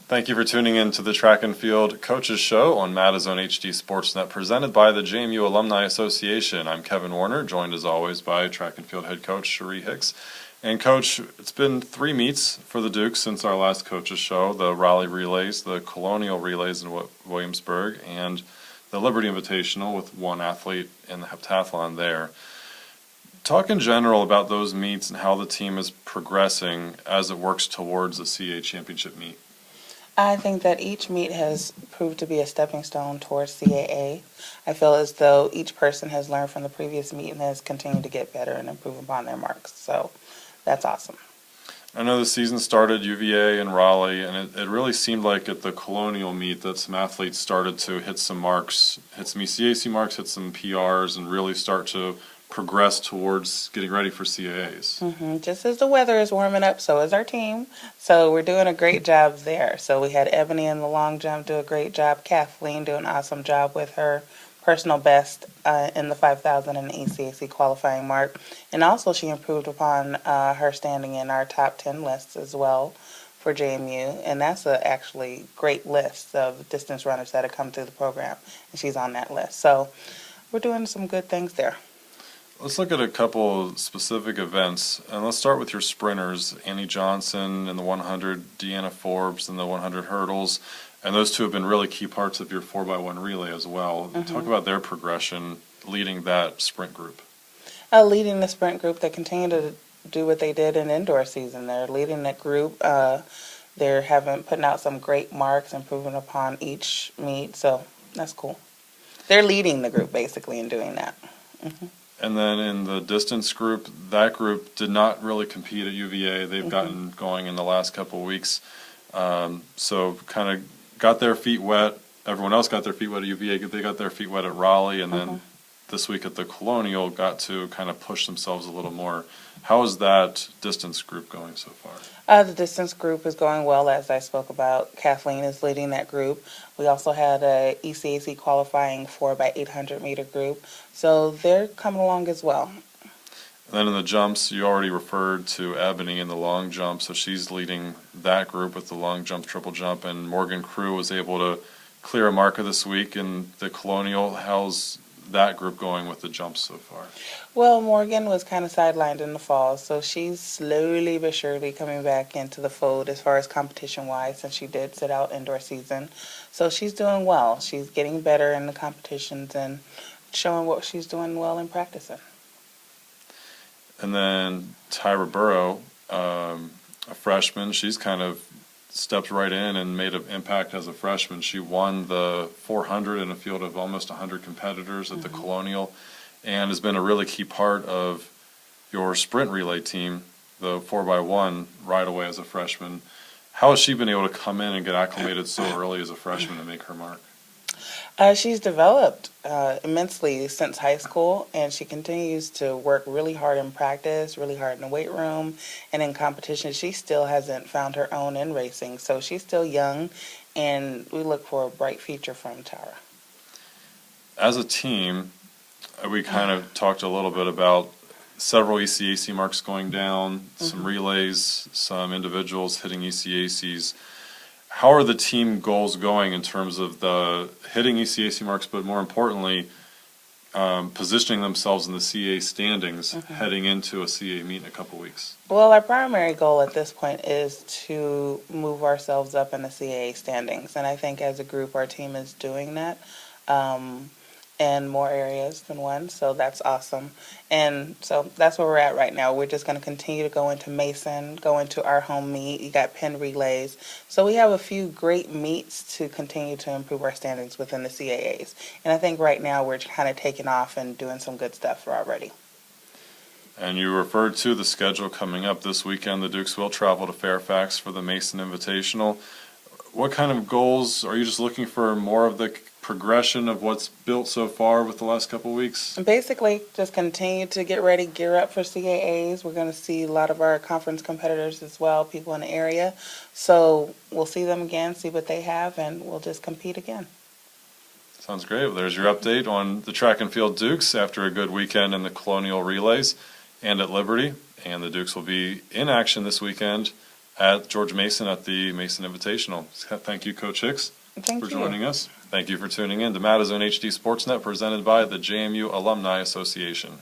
Thank you for tuning in to the Track and Field Coaches Show on Madison HD Sportsnet, presented by the JMU Alumni Association. I'm Kevin Warner, joined as always by Track and Field head coach Cheree Hicks. And Coach, it's been 3 meets for the Dukes since our last Coaches Show: the Raleigh Relays, the Colonial Relays in Williamsburg, and the Liberty Invitational with one athlete in the heptathlon there. Talk in general about those meets and how the team is progressing as it works towards the CA championship meet. I think that each meet has proved to be a stepping stone towards CAA. I feel as though each person has learned from the previous meet and has continued to get better and improve upon their marks. So that's awesome. I know the season started UVA and Raleigh, and it really seemed like at the Colonial meet that some athletes started to hit some marks, hit some ECAC marks, hit some PRs, and really start to progress towards getting ready for CAAs. Just as the weather is warming up, so is our team. So we're doing a great job there. So we had Ebony in the long jump do a great job. Kathleen do an awesome job with her personal best in the 5,000 and the ECAC qualifying mark. And also she improved upon her standing in our top 10 lists as well for JMU. And that's a actually great list of distance runners that have come through the program. And she's on that list. So we're doing some good things there. Let's look at a couple specific events, and let's start with your sprinters, Annie Johnson in the 100, Deanna Forbes in the 100 hurdles, and those two have been really key parts of your 4x1 relay as well. Talk about their progression leading that sprint group. Leading the sprint group, they continue to do what they did in indoor season. They're leading that group. They're putting out some great marks, improving upon each meet, so that's cool. They're leading the group basically in doing that. And then in the distance group, that group did not really compete at UVA. They've gotten going in the last couple of weeks. So kind of got their feet wet. Everyone else got their feet wet at UVA. They got their feet wet at Raleigh. And then this week at the Colonial got to kind of push themselves a little more. How is that distance group going so far? The distance group is going well, as I spoke about. Kathleen is leading that group. We also had a ECAC qualifying 4x800 meter group, so they're coming along as well. And then in the jumps, you already referred to Ebony in the long jump, so she's leading that group with the long jump, triple jump, and Morgan Crew was able to clear a marker this week in the Colonial. How's that group going with the jumps so far? Well, Morgan was kind of sidelined in the fall, so she's slowly but surely coming back into the fold as far as competition-wise, since she did sit out indoor season. So she's doing well. She's getting better in the competitions and showing what she's doing well in practicing. And then Tyra Burrow, a freshman, she's kind of stepped right in and made an impact as a freshman. She won the 400 in a field of almost 100 competitors at the Colonial, and has been a really key part of your sprint relay team, the 4x1, right away as a freshman. How has she been able to come in and get acclimated so early as a freshman and make her mark? She's developed immensely since high school, and she continues to work really hard in practice, really hard in the weight room, and in competition. She still hasn't found her own in racing, so she's still young, and we look for a bright future from Tara. As a team, we kind of talked a little bit about several ECAC marks going down, some relays, some individuals hitting ECACs. How are the team goals going in terms of the hitting ECAC marks, but more importantly, positioning themselves in the CA standings heading into a CA meet in a couple weeks? Well, our primary goal at this point is to move ourselves up in the CA standings, and I think as a group our team is doing that in more areas than one, so that's awesome. And so that's where we're at right now. We're just going to continue to go into Mason, go into our home meet. You got Penn Relays. So we have a few great meets to continue to improve our standings within the CAAs. And I think right now we're kind of taking off and doing some good stuff already. And you referred to the schedule coming up this weekend. The Dukes will travel to Fairfax for the Mason Invitational. What kind of goals? Are you just looking for more of the progression of what's built so far with the last couple of weeks? Basically, just continue to get ready, gear up for CAAs. We're going to see a lot of our conference competitors as well, people in the area. So we'll see them again, see what they have, and we'll just compete again. Sounds great. Well, there's your update on the Track and Field Dukes after a good weekend in the Colonial Relays and at Liberty. And the Dukes will be in action this weekend at George Mason at the Mason Invitational. Thank you, Coach Hicks, for joining us. Thank you for tuning in to Madison HD Sportsnet, presented by the JMU Alumni Association.